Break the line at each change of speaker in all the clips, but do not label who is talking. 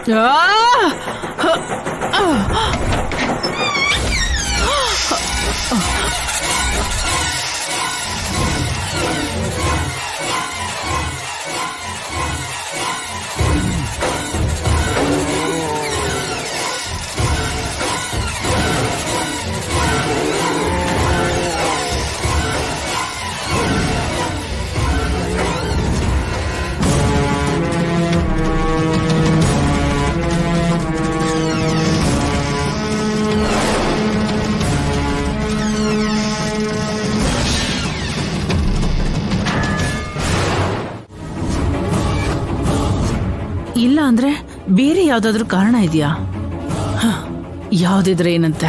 ಇಲ್ಲ ಅಂದ್ರೆ ಬೇರೆ ಯಾವ್ದಾದ್ರು ಕಾರಣ ಇದೆಯಾ? ಯಾವ್ದಿದ್ರೆ ಏನಂತೆ,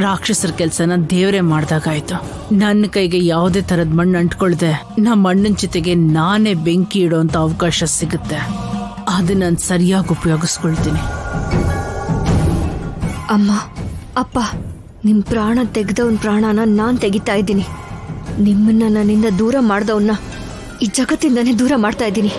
ರಾಕ್ಷಸರ ಕೆಲ್ಸನ ದೇವ್ರೆ ಮಾಡ್ದಾಗಾಯ್ತು. ನನ್ನ ಕೈಗೆ ಯಾವುದೇ ತರದ್ ಮಣ್ಣು ಅಂಟ್ಕೊಳ್ದೆ ನಮ್ಮ ಅಣ್ಣನ ಜೊತೆಗೆ ನಾನೇ ಬೆಂಕಿ ಇಡೋಂತ ಅವಕಾಶ ಸಿಗುತ್ತೆ. ಅದನ್ನ ನಾನು ಸರಿಯಾಗಿ ಉಪಯೋಗಿಸ್ಕೊಳ್ತೀನಿ.
ಅಮ್ಮ, ಅಪ್ಪ, ನಿಮ್ ಪ್ರಾಣ ತೆಗೆದವನ್ ಪ್ರಾಣನ ನಾನ್ ತೆಗಿತಾ ಇದ್ದೀನಿ. ನಿಮ್ಮನ್ನ ನನ್ನಿಂದ ದೂರ ಮಾಡ್ದವನ್ನ ಈ ಜಗತ್ತಿಂದಾನೇ ದೂರ ಮಾಡ್ತಾ ಇದ್ದೀನಿ.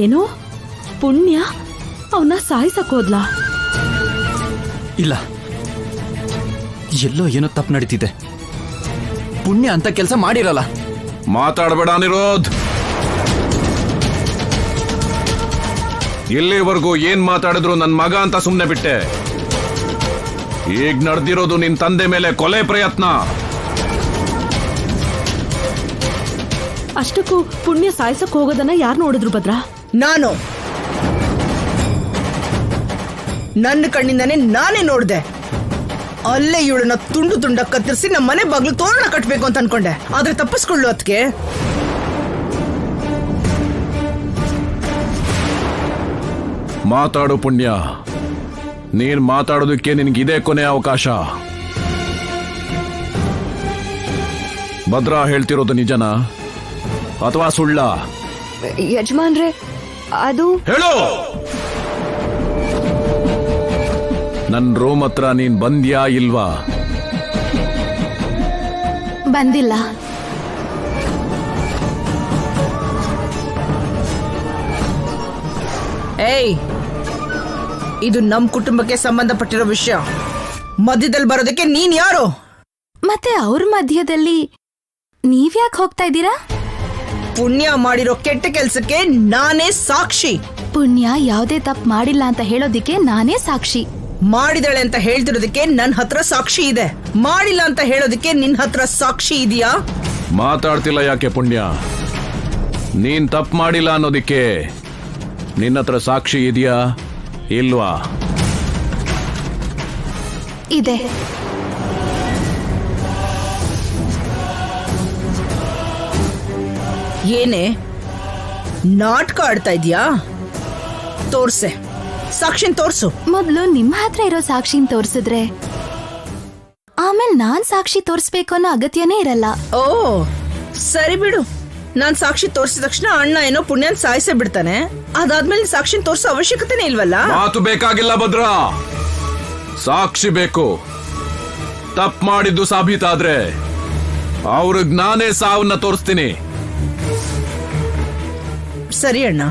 ಏನು ಪುಣ್ಯ ಅವನ್ನ ಸಾಯಿಸಕ್ ಹೋದ್ಲಾ?
ಇಲ್ಲ, ಎಲ್ಲೋ ಏನೋ ತಪ್ಪು ನಡೀತಿದೆ. ಪುಣ್ಯ ಅಂತ ಕೆಲಸ ಮಾಡಿರಲ್ಲ.
ಮಾತಾಡಬೇಡ ಅನಿರೋಧ್. ಇಲ್ಲಿವರೆಗೂ ಏನ್ ಮಾತಾಡಿದ್ರು ನನ್ ಮಗ ಅಂತ ಸುಮ್ನೆ ಬಿಟ್ಟೆ. ಈಗ ನಡೆದಿರೋದು ನಿನ್ ತಂದೆ ಮೇಲೆ ಕೊಲೆ ಪ್ರಯತ್ನ.
ಅಷ್ಟಕ್ಕೂ ಪುಣ್ಯ ಸಾಯಿಸಕ್ ಹೋಗೋದನ್ನ ಯಾರು ನೋಡಿದ್ರು ಭದ್ರಾ?
ನಾನು ನನ್ನ ಕಣ್ಣಿಂದಾನೆ ನಾನೇ ನೋಡ್ದೆ. ಅಲ್ಲೇ ಇವಳನ್ನ ತುಂಡು ತುಂಡ ಕತ್ತರಿಸಿ ನಮ್ಮ ಮನೆ ಬಾಗ್ಲು ತೋರಣ ಕಟ್ಬೇಕು ಅಂತ ಅನ್ಕೊಂಡೆ. ಆದ್ರೆ ತಪ್ಪಿಸ್ಕೊಳ್ಳು ಅದಕ್ಕೆ.
ಮಾತಾಡು ಪುಣ್ಯ. ನೀನ್ ಮಾತಾಡೋದಕ್ಕೆ ನಿನ್ಗಿದೇ ಕೊನೆ ಅವಕಾಶ. ಭದ್ರಾ ಹೇಳ್ತಿರೋದು ನಿಜನಾ ಅಥವಾ ಸುಳ್ಳ?
ಯಜಮಾನ್ರೆ, ಅದು
ಹೇಳು. ನನ್ ರೂಮ್ ಹತ್ರ ನೀನ್ ಬಂದ್ಯಾ ಇಲ್ವಾ?
ಬಂದಿಲ್ಲ.
ಏಯ್, ಇದು ನಮ್ ಕುಟುಂಬಕ್ಕೆ ಸಂಬಂಧಪಟ್ಟಿರೋ ವಿಷಯ. ಮಧ್ಯದಲ್ಲಿ ಬರೋದಕ್ಕೆ ನೀನ್ ಯಾರು?
ಮತ್ತೆ ಅವ್ರ ಮಧ್ಯದಲ್ಲಿ ನೀವ್ಯಾಕೆ ಹೋಗ್ತಾ ಇದ್ದೀರಾ?
ಪುಣ್ಯ ಮಾಡಿರೋ ಕೆಟ್ಟ ಕೆಲ್ಸಕ್ಕೆ ನಾನೇ ಸಾಕ್ಷಿ.
ಪುಣ್ಯ ಯಾವುದೇ ತಪ್ಪು ಮಾಡಿಲ್ಲ ಅಂತ ಹೇಳೋದಿಕ್ಕೆ ನಾನೇ ಸಾಕ್ಷಿ.
ಮಾಡಿದಳೆ ಅಂತ ಹೇಳ್ತಿರೋದಕ್ಕೆ ನನ್ ಹತ್ರ ಸಾಕ್ಷಿ ಇದೆ. ಮಾಡಿಲ್ಲ ಅಂತ ಹೇಳೋದಕ್ಕೆ ನಿನ್ ಹತ್ರ ಸಾಕ್ಷಿ ಇದೆಯಾ?
ಮಾತಾಡ್ತಿಲ್ಲ ಯಾಕೆ ಪುಣ್ಯ? ನೀನ್ ತಪ್ಪು ಮಾಡಿಲ್ಲ ಅನ್ನೋದಿಕ್ಕೆ ನಿನ್ನ ಹತ್ರ ಸಾಕ್ಷಿ ಇದೆಯಾ ಇಲ್ವಾ?
ಇದೆ.
ಏನೇ ನಾಟಕ ಆಡ್ತಾ ಇದ್ಯಾ? ತೋರ್ಸೆ, ಸಾಕ್ಷಿನ್ ತೋರ್ಸು.
ಮೊದ್ಲು ನಿಮ್ಮ ಹತ್ರ ಇರೋ ಸಾಕ್ಷಿನ್ ತೋರ್ಸಿದ್ರೆ ಆಮೇಲೆ ನಾನ್ ಸಾಕ್ಷಿ ತೋರ್ಸ್ಬೇಕು ಅನ್ನೋ ಅಗತ್ಯನೇ ಇರಲ್ಲ.
ಓ ಸರಿ ಬಿಡು. ನಾನ್ ಸಾಕ್ಷಿ ತೋರ್ಸಿದ ತಕ್ಷಣ ಅಣ್ಣ ಏನೋ ಪುಣ್ಯನ್ ಸಾಯಿಸೇ ಬಿಡ್ತಾನೆ. ಅದಾದ್ಮೇಲೆ ಸಾಕ್ಷಿನ್ ತೋರ್ಸೋ ಅವಶ್ಯಕತೆನೇ ಇಲ್ವಲ್ಲ?
ಮಾತು ಬೇಕಾಗಿಲ್ಲ ಭದ್ರಾ, ಸಾಕ್ಷಿ ಬೇಕು. ತಪ್ಪು ಮಾಡಿದ್ದು ಸಾಬೀತಾದ್ರೆ ಅವ್ರಿಗೆ ನಾನೇ ಸಾವನ್ನ ತೋರಿಸ್ತೀನಿ.
ಸರಿ ಅಣ್ಣ.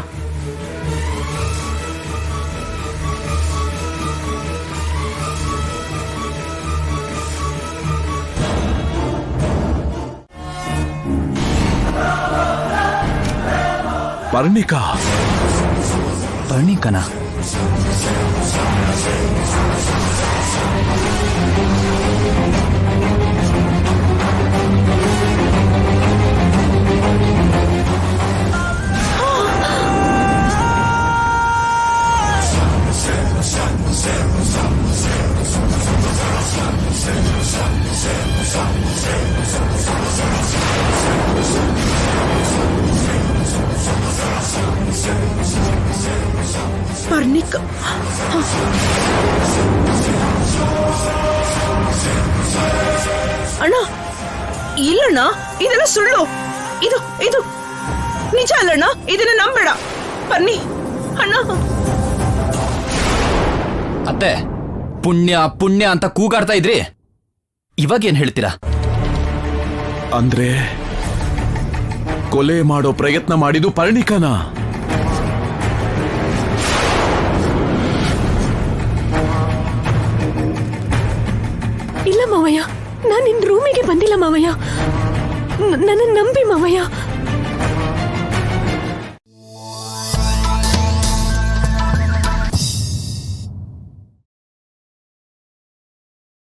ಪರ್ಣಿಕನ
ಅಣ್ಣ ಇಲ್ಲಣ್ಣ, ಇದೆಲ್ಲ ಸುಳ್ಳು. ಇದು ಇದು ನಿಜ ಅಲ್ಲಣ್ಣ, ಇದನ್ನ ನಂಬೇಡ. ಬನ್ನಿ ಅಣ್ಣ.
ಅತ್ತೆ, ಪುಣ್ಯ ಪುಣ್ಯ ಅಂತ ಕೂಗಾಡ್ತಾ ಇದ್ರಿ, ಇವಾಗ ಏನ್ ಹೇಳ್ತೀರಾ?
ಅಂದ್ರೆ ಕೊಲೆ ಮಾಡೋ ಪ್ರಯತ್ನ ಮಾಡಿದ್ದು ಪರ್ಣಿಕನ?
ಇಲ್ಲ ಮಾವಯ್ಯ, ನಾನು ನಿನ್ ರೂಮಿಗೆ ಬಂದಿಲ್ಲ ಮಾವಯ್ಯ. ನನ್ನ ನಂಬಿ ಮಾವಯ್ಯ.